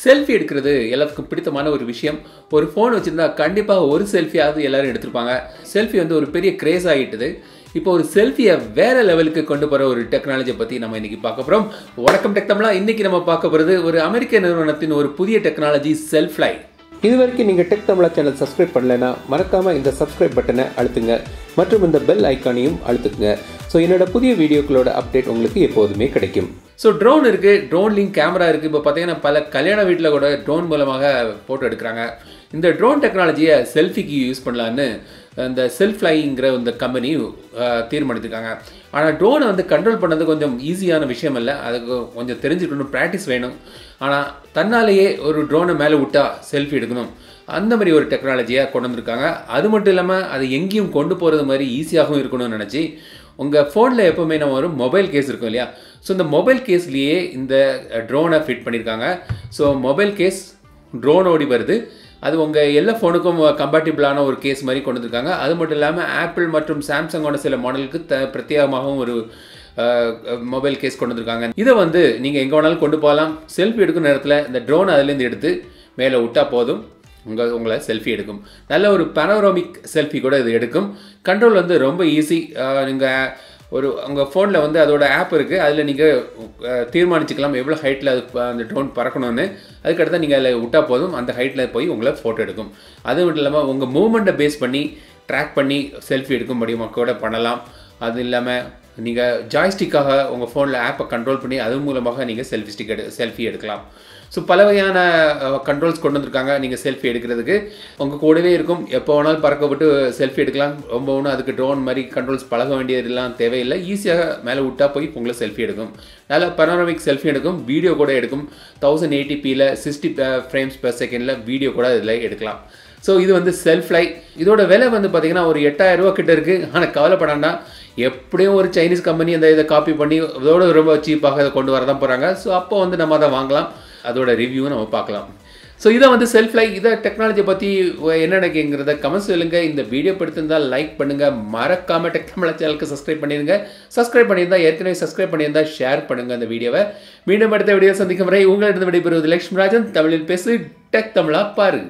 Selfie எடுக்கிறது எல்லாத்துக்கும் பிடித்தமான ஒரு விஷயம். ஒரு ஃபோன் வச்சுருந்தா கண்டிப்பாக ஒரு செல்ஃபியாவது எல்லாரும் எடுத்திருப்பாங்க. செல்ஃபி வந்து ஒரு பெரிய கிரேஸ் ஆகிட்டுது. இப்போ ஒரு செல்ஃபியை வேற லெவலுக்கு கொண்டு போகிற ஒரு டெக்னாலஜியை பற்றி நம்ம இன்றைக்கி பார்க்க போகிறோம். வணக்கம் டெக் தமிழா. இன்றைக்கி நம்ம பார்க்க போகிறது ஒரு அமெரிக்க நிறுவனத்தின் ஒரு புதிய டெக்னாலஜி செல்ஃப்ளை. இது வரைக்கும் நீங்கள் டெக் தமிழா சேனல் சப்ஸ்கிரைப் பண்ணலைன்னா மறக்காமல் இந்த சப்ஸ்கிரைப் பட்டனை அழுத்துங்க மற்றும் இந்த பெல் ஐக்கானையும் அழுத்துங்க. ஸோ என்னோட புதிய வீடியோக்களோட அப்டேட் உங்களுக்கு எப்போதுமே கிடைக்கும். ஸோ ட்ரோன் இருக்குது, ட்ரோன்லிங் கேமரா இருக்குது. இப்போ பார்த்தீங்கன்னா பல கல்யாண வீட்டில் கூட ட்ரோன் மூலமாக ஃபோட்டோ எடுக்கிறாங்க. இந்த ட்ரோன் டெக்னாலஜியை செல்ஃபிக்கு யூஸ் பண்ணலான்னு இந்த செல்ஃப்ளைங்கிற இந்த கம்பெனி தீர்மானித்திருக்காங்க. ஆனால் ட்ரோனை வந்து கண்ட்ரோல் பண்ணது கொஞ்சம் ஈஸியான விஷயம் இல்லை. அதுக்கு கொஞ்சம் தெரிஞ்சுக்கணும், ப்ராக்டிஸ் வேணும். ஆனால் தன்னாலேயே ஒரு ட்ரோனை மேலே விட்டால் செல்ஃபி எடுக்கணும், அந்த மாதிரி ஒரு டெக்னாலஜியாக கொண்டு வந்திருக்காங்க. அது மட்டும் இல்லாமல் அது எங்கேயும் கொண்டு போகிறது மாதிரி ஈஸியாகவும் இருக்கணும்னு நினச்சி உங்கள் ஃபோனில் எப்போவுமே நம்ம ஒரு மொபைல் கேஸ் இருக்கும் இல்லையா? ஸோ இந்த மொபைல் கேஸ்லேயே இந்த ட்ரோனை ஃபிட் பண்ணியிருக்காங்க. ஸோ மொபைல் கேஸ் ட்ரோனோடி வருது. அது உங்கள் எல்லா ஃபோனுக்கும் கம்பேட்டிபிளான ஒரு கேஸ் மாதிரி கொண்டு வந்திருக்காங்க. அது மட்டும் இல்லாமல் ஆப்பிள் மற்றும் சாம்சங்கோட சில மாடலுக்கு பிரத்யேகமாகவும் ஒரு மொபைல் கேஸ் கொண்டு வந்திருக்காங்க. இதை வந்து நீங்கள் எங்கே வேணாலும் கொண்டு போகலாம். செல்ஃபி எடுக்கும் நேரத்தில் இந்த ட்ரோன் அதுலேருந்து எடுத்து மேலே விட்டால் போதும், உங்களை செல்ஃபி எடுக்கும். நல்ல ஒரு பனோராமிக் செல்ஃபி கூட இது எடுக்கும். கண்ட்ரோல் வந்து ரொம்ப ஈஸி. நீங்கள் உங்கள் ஃபோனில் வந்து அதோட ஆப் இருக்குது. அதில் நீங்கள் தீர்மானிச்சுக்கலாம் எவ்வளோ ஹைட்டில் அது அந்த ட்ரோன் பறக்கணும்னு. அதுக்கடுத்து நீங்கள் அதில் விட்டால் போதும், அந்த ஹைட்டில் போய் உங்களை ஃபோட்டோ எடுக்கும். அது மட்டும் இல்லாமல் உங்கள் மூமெண்ட்டை பேஸ் பண்ணி ட்ராக் பண்ணி செல்ஃபி எடுக்க முடியுமா கூட பண்ணலாம். அது இல்லாமல் நீங்கள் ஜாய்ஸ்டிக்காக உங்கள் ஃபோனில் ஆப்பை கண்ட்ரோல் பண்ணி அது மூலமாக நீங்கள் செல்ஃபி எடுக்கலாம். ஸோ பல வகையான கண்ட்ரோல்ஸ் கொண்டு வந்திருக்காங்க. நீங்கள் செல்ஃபி எடுக்கிறதுக்கு உங்கள் கூடவே இருக்கும். எப்போ வேணாலும் பறக்க விட்டு செல்ஃபி எடுக்கலாம். ரொம்ப ஒன்றும் அதுக்கு ட்ரோன் மாதிரி கண்ட்ரோல்ஸ் பழக வேண்டியதெல்லாம் தேவையில்லை. ஈஸியாக மேலே விட்டால் போய் உங்களை செல்ஃபி எடுக்கும். நல்ல பனோராமிக் செல்ஃபி எடுக்கும். வீடியோ கூட எடுக்கும். 1080pயில் 60 frames per secondல வீடியோ கூட இதில் எடுக்கலாம். ஸோ இது வந்து செல்ஃப்ளை. இதோட விலை வந்து பார்த்திங்கன்னா ஒரு 8000 ரூபா கிட்ட இருக்குது. ஆனால் கவலைப்படாண்டா, எப்படியும் ஒரு சைனீஸ் கம்பெனி அந்த இதை காப்பி பண்ணி இதோட ரொம்ப சீப்பாக இதை கொண்டு வர தான் போகிறாங்க. ஸோ அப்போ வந்து நம்ம அதை வாங்கலாம். அதோட ரிவ்யூ நம்ம பார்க்கலாம். ஸோ இதை வந்து செல்ஃப்ளை, இதை டெக்னாலஜியை பற்றி என்ன நினைக்கிறத கமெண்ட்ஸ் சொல்லுங்கள். இந்த வீடியோ பிடித்திருந்தால் லைக் பண்ணுங்கள். மறக்காமல் டெக் தமிழா சேனலுக்கு சப்ஸ்கிரைப் பண்ணிடுங்க. சப்ஸ்கிரைப் பண்ணியிருந்தால் ஏற்கனவே சப்ஸ்கிரைப் பண்ணியிருந்தால் ஷேர் பண்ணுங்கள் அந்த வீடியோவை. மீண்டும் அடுத்த வீடியோ சந்திக்கும் வரை உங்களிடம் விடைபெறுவது லட்சுமிராஜன். தமிழில் பேசு, டெக் தமிழா பாரு.